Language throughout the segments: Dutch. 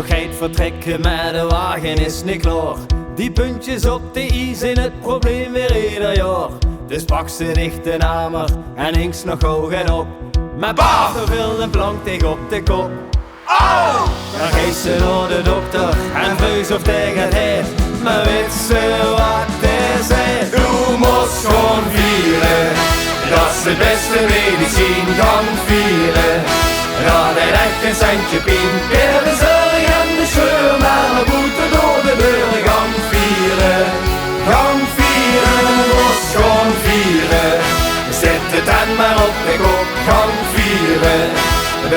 toch geit vertrekken, maar de wagen is niet klaar. Die puntjes op de i zijn het probleem weer ieder jaar. Dus pak ze dicht de hamer en hinks nog hoog en op. Maar baaf, er wil een plank tegen op de kop. Oh! Dan geeft ze naar de dokter en vrees of hij gaat heen. Maar weet ze wat hij zei? U moest gewoon vieren, dat is de beste medicijn, kan vieren. Dat hij echt een centje pien, keer de zorg en de scheur, maar we moeten door de deur gaan vieren. Gaan vieren, moest gewoon vieren. Zet het dan maar op de kop, gaan vieren.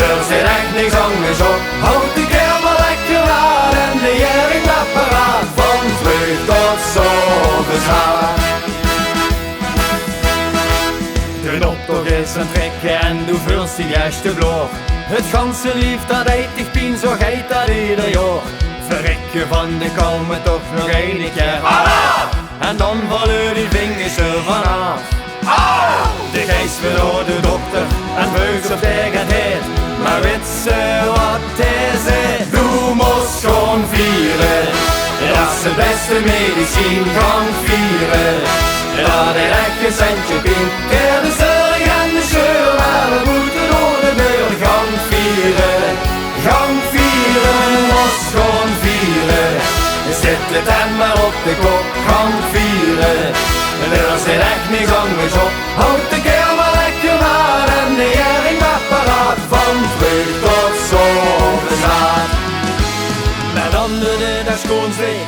Er zit echt niks anders op. Houd de keer maar lekker aan en de jering apparaat. Van vreugd tot zoveel. De optocht is een trekken en doe vulst die juiste bloor. Het ganse lief dat eet dich pien, zo geit dat ieder jaar. Verrek je van de kou, maar toch nog een keer af. En dan vallen die vingers er vanaf. De geest wil door de dokter en buiks op tegen het. Maar weet ze wat hij zei? Doe moest gewoon vieren, dat is de beste medicijn, gaan vieren. Dat hij echt een centje pien, keer de zorg en de scheur, maar we moeten door de deur gaan vieren. Gaan vieren, moest gewoon vieren. Zet het dan maar op de kop, gaan vieren. Er zit echt niks anders op. Houd de keer maar lekker aan en de jering apparaat. Van vreugd tot zomerzaad. Met anderen dat schoonsteek,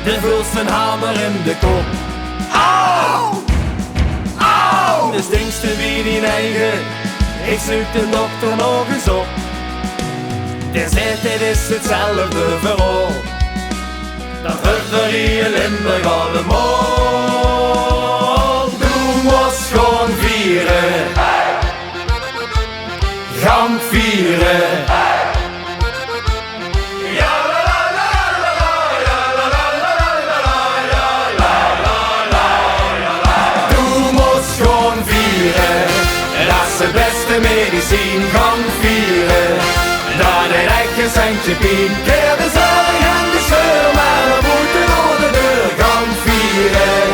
de vulst een hamer in de kop. Au! Au! De stinkste wie die eigen, ik zoek de dokter nog eens op. De zet, dit is hetzelfde verhaal, dat wordt er hier in Limburg allemaal. Doe moest gewoon vieren, gaan vieren. Dat is de beste medicijn, gaan vieren. Dat hij echt een centje pien, keer de zorg en de scheur, maar we moeten door de deur gaan vieren.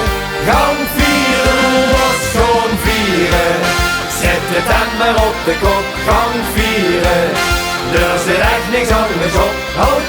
Gaan vieren, was gewoon vieren. Zet het dan maar op de kop, gaan vieren. Er zit echt niks anders op, houd